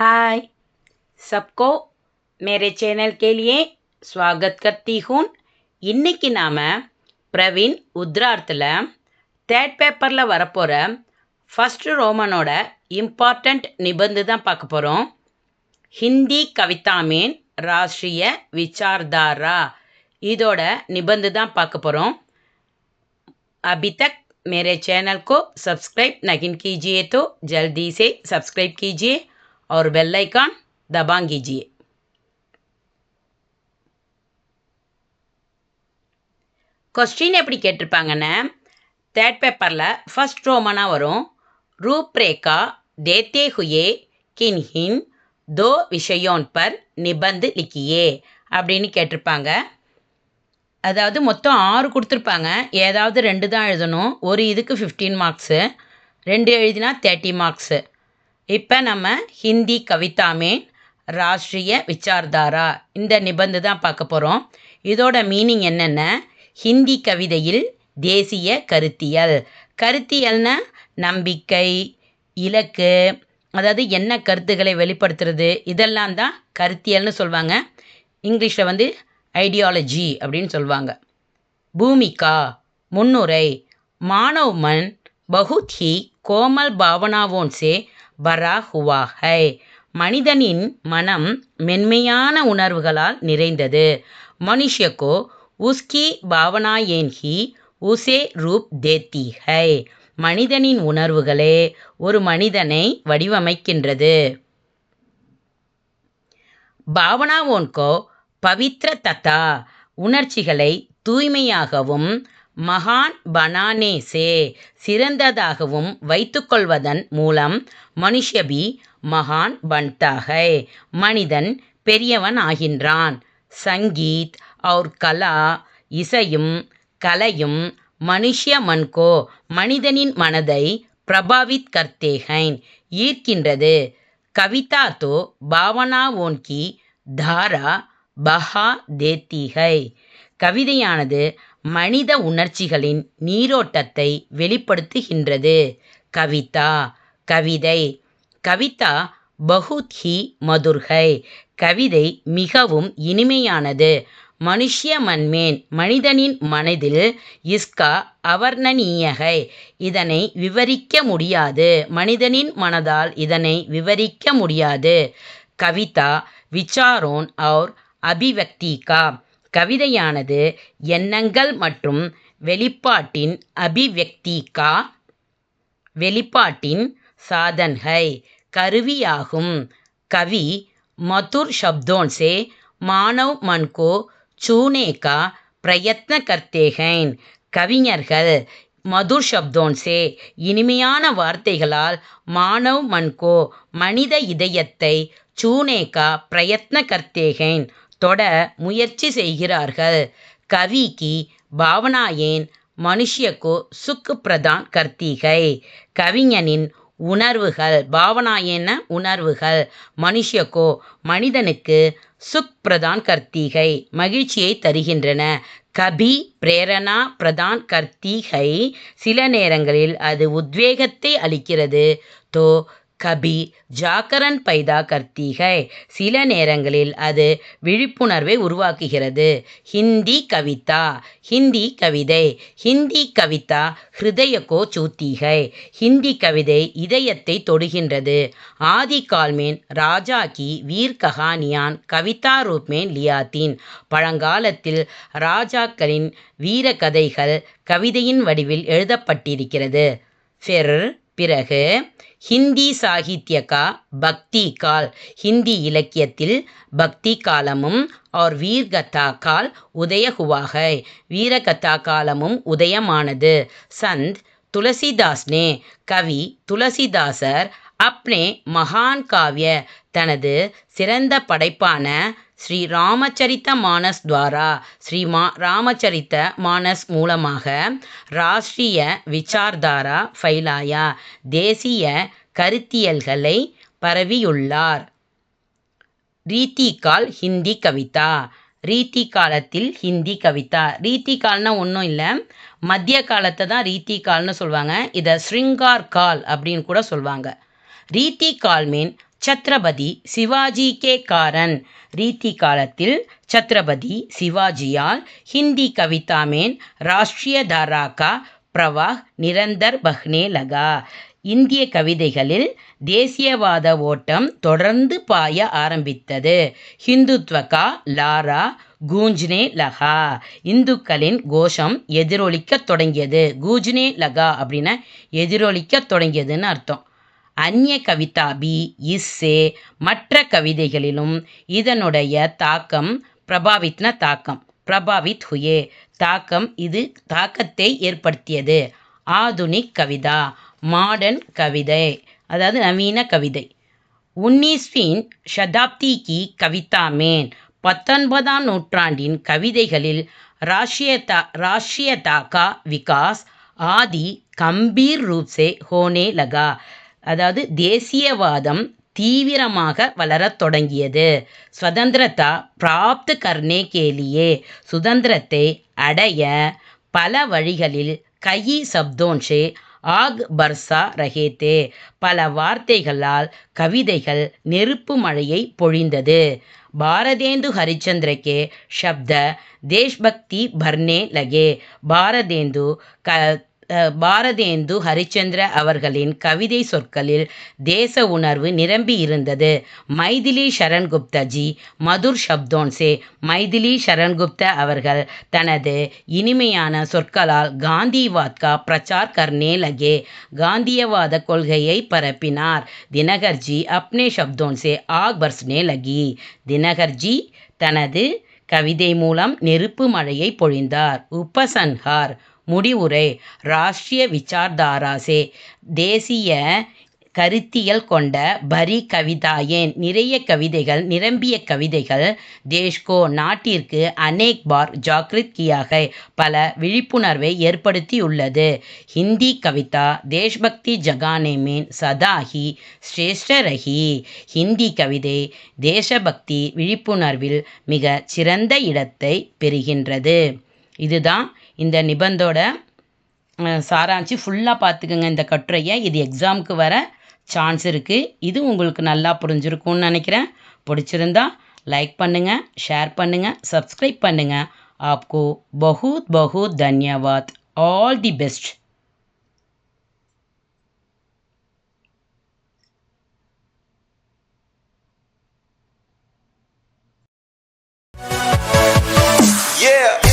हाय सबको मेरे चैनल के लिए स्वागत करती हूँ. இன்னைக்கு நாம் பிரவீன் உத்ரார்த்தில் தேர்ட் பேப்பரில் வரப்போகிற ஃபஸ்ட்டு ரோமனோட இம்பார்ட்டண்ட் நிபந்து தான் பார்க்க போகிறோம். ஹிந்தி கவிதா மேன் ராஷ்ட்ரிய விசார்தாரா இதோட நிபந்து தான் பார்க்க போகிறோம். अभी तक मेरे चैनल को सब्सक्राइब नहीं कीजिए तो जल्दी से सब्सक्राइब कीजिए और बेल आइकन दबा कीजिए. क्वेश्चन எப்படி கேட்டிருப்பாங்கன்னா, தேர்ட் பேப்பரில் ஃபர்ஸ்ட் ரோமனாக வரும். रूपरेखा देते हुए किन्हीं दो विषयों पर निबंध लिखिए அப்படின்னு கேட்டிருப்பாங்க. அதாவது மொத்தம் 6 கொடுத்துருப்பாங்க. ஏதாவது 2 தான் எழுதணும். ஒரு இதுக்கு 15 மார்க்ஸு, 2 எழுதினா 30 மார்க்ஸு. இப்போ நம்ம ஹிந்தி கவிதா மேன் ராஷ்ட்ரிய விசார்தாரா இந்த நிபந்து தான் பார்க்க போகிறோம். இதோட மீனிங் என்னென்ன, ஹிந்தி கவிதையில் தேசிய கருத்தியல். கருத்தியல்னா நம்பிக்கை, இலக்கு, அதாவது என்ன கருத்துக்களை வெளிப்படுத்துறது, இதெல்லாம் தான் கருத்தியல்னு சொல்லுவாங்க. இங்கிலீஷில் ஐடியாலஜி அப்படின்னு சொல்லுவாங்க. பூமிகா முன்னுரை. मानव मन बहुत ही कोमल भावनाओं से भरा हुआ है. மனிதனின் மனம் மென்மையான உணர்வுகளால் நிறைந்தது. मनुष्य को उसकी भावनाएं ही उसे रूप देती है. மனிதனின் உணர்வுகளே ஒரு மனிதனை வடிவமைக்கின்றது. भावनाओं को பவித்ர தத்தா உணர்ச்சிகளை தூய்மையாகவும், மகான் பனானேசே சிறந்ததாகவும் வைத்துக்கொள்வதன் மூலம் மனுஷ்யபி மகான் பன்தாகை மனிதன் பெரியவன் ஆகின்றான். சங்கீத் और கலா இசையும் கலையும் மனுஷ்ய மன்கோ மனிதனின் மனதை பிரபாவித் கர்த்தே ஹைன் ஈர்க்கின்றது. கவிதா தோ பாவனாவோன் கி தாரா பஹா தேத்தி ஹை. கவிதையானது மனித உணர்ச்சிகளின் நீரோட்டத்தை வெளிப்படுத்துகின்றது. கவிதா கவிதை. கவிதா பகுத் ஹி மதுர் ஹை. கவிதை மிகவும் இனிமையானது. மனுஷ்ய மன்மேன் மனிதனின் மனதில் இஸ்கா அவர்ணனீய ஹை இதனை விவரிக்க முடியாது. மனிதனின் மனதால் இதனை விவரிக்க முடியாது. கவிதா விசாரோன் और அபிவக்திகா. கவிதையானது எண்ணங்கள் மற்றும் வெளிப்பாட்டின் அபிவக்திகா வெளிப்பாட்டின் சாதன்ஹை கருவியாகும். கவி மதுர் शब्दों से मानव मन को छूने का प्रयत्न करते हैं. கவிஞர்கள் மதுர் शब्दों से இனிமையான வார்த்தைகளால் மானவ் மன்கோ மனித இதயத்தை சூனேகா பிரயத்ன கர்த்தேகேன் தொட முயற்சி செய்கிறார்கள். கவி கி பாவனாயேன் மனுஷ்யக்கோ சுக் பிரதான் கர்த்திகை. கவிஞனின் உணர்வுகள் பாவனாயேன உணர்வுகள் மனுஷ்யக்கோ மனிதனுக்கு சுக் பிரதான் கர்த்திகை மகிழ்ச்சியை தருகின்றன. கபி பிரேரணா பிரதான் கர்த்திகை சில நேரங்களில் அது உத்வேகத்தை அளிக்கிறது. தோ கபி ஜாகரன் பைதா கர்த்திகை சில நேரங்களில் அது விழிப்புணர்வை உருவாக்குகிறது. ஹிந்தி கவிதா ஹிந்தி கவிதை. ஹிந்தி கவிதா ஹிருதயக்கோ சூத்திகை ஹிந்தி கவிதை இதயத்தை தொடுகின்றது. ஆதி கால்மேன் ராஜா கி வீர் கஹானியான் கவிதா ரூப்மேன் லியாத்தீன். பழங்காலத்தில் ராஜாக்களின் வீர கதைகள் கவிதையின் வடிவில் எழுதப்பட்டிருக்கிறது. பிறகு ஹிந்தி சாகித்யகா பக்தி கால். ஹிந்தி இலக்கியத்தில் பக்தி காலமும் और வீர்கதா கால் உதய ஹுவாகை வீரகதா காலமும் உதயமானது. சந்த் துளசிதாஸ் நே கவி துளசிதாசர் அப்னே மகான் காவ்ய தனது சிறந்த படைப்பான ஸ்ரீ ராமச்சரித்த மானஸ் துவாரா ஸ்ரீ ராமச்சரித்த மானஸ் மூலமாக ராஷ்ட்ரிய விசார்தாரா ஃபைலாயா தேசிய கருத்தியல்களை பரவியுள்ளார். ரீதி கால் ஹிந்தி கவிதா. ரீதி காலத்தில் ஹிந்தி கவிதா. ரீதி கால்னா ஒன்றும் இல்லை, மத்திய காலத்தை தான் ரீதி கால்னு சொல்லுவாங்க. இதை ஸ்ருங்கார் கால் அப்படின்னு கூட சொல்லுவாங்க. ரீதி கால் மீன் சத்ரபதி சிவாஜி கே காரன் ரீதி காலத்தில் சத்ரபதி சிவாஜியால் ஹிந்தி கவிதா மேன் ராஷ்ட்ரிய தாரா கா பிரவாஹ் நிரந்தர் பஹ்னே லகா. இந்திய கவிதைகளில் தேசியவாத ஓட்டம் தொடர்ந்து பாய ஆரம்பித்தது. ஹிந்துத்வ கா லாரா கூஞ்ச்னே லகா. இந்துக்களின் கோஷம் எதிரொலிக்கத் தொடங்கியது. கூஞ்ச்னே லகா அப்படின்னா எதிரொலிக்கத் தொடங்கியதுன்னு அர்த்தம். அந்நிய கவிதா பி இஸ்ஸே மற்ற கவிதைகளிலும் இதனுடைய தாக்கம் பிரபாவித் ஹுயே இது தாக்கத்தை ஏற்படுத்தியது. ஆதுனிக் கவிதா மாடர்ன் கவிதை அதாவது நவீன கவிதை. 19वीं शताब्दी की कविता में 19ஆம் நூற்றாண்டின் கவிதைகளில் राष्ट्रीयता का विकास आदि गंभीर रूप से होने लगा. அதாவது தேசியவாதம் தீவிரமாக வளரத் தொடங்கியது. ஸ்வதந்திரதா பிராப்த் கர்னே கேலியே சுதந்திரத்தை அடைய பல வழிகளில் கயி சப்தோன்ஷே ஆக் பர்சா ரஹேத்தே பல வார்த்தைகளால் கவிதைகள் நெருப்பு மழையை பொழிந்தது. பாரதேந்து ஹரிச்சந்திர கே ஷப்த தேஷ்பக்தி பர்னே லகே பாரதேந்து ஹரிச்சந்திர அவர்களின் கவிதை சொற்களில் தேச உணர்வு நிரம்பி இருந்தது. மைதிலி சரண்குப்தஜி மதுர் ஷப்தோன்சே மைதிலி சரண்குப்த அவர்கள் தனது இனிமையான சொற்களால் காந்திவாத் கா பிரச்சார் கர்னே லகே காந்தியவாத கொள்கையை பரப்பினார். தினகர்ஜி அப்னே ஷப்தோன்சே ஆக் பர்ஸ்னே லகி தினகர்ஜி தனது கவிதை மூலம் நெருப்பு மழையை பொழிந்தார். உபசன்ஹார் முடிவுரை ராஷ்ட்ரிய விசார்தாராசே தேசிய கருத்தியல் கொண்ட பரி கவிதாயேன் நிரம்பிய கவிதைகள் தேஷ்கோ நாட்டிற்கு அநேக் பார் ஜாக்ரித் கியாக பல விழிப்புணர்வை ஏற்படுத்தியுள்ளது. ஹிந்தி கவிதா தேஷ்பக்தி ஜகானே மேன் சதாஹி ஸ்ரேஷ்ட ரஹி ஹிந்தி கவிதை தேசபக்தி விழிப்புணர்வில் மிக சிறந்த இடத்தை பெறுகின்றது. இதுதான் இந்த நிபந்தோட சாராம்சி. ஃபுல்லாக பார்த்துக்கோங்க இந்த கட்டுரையை. இது எக்ஸாமுக்கு வர சான்ஸ் இருக்குது. இது உங்களுக்கு நல்லா புரிஞ்சிருக்கும்னு நினைக்கிறேன். பிடிச்சிருந்தா லைக் பண்ணுங்கள், ஷேர் பண்ணுங்கள், சப்ஸ்கிரைப் பண்ணுங்கள். ஆப்கோ बहुत बहुत धन्यवाद. All the best. Yeah.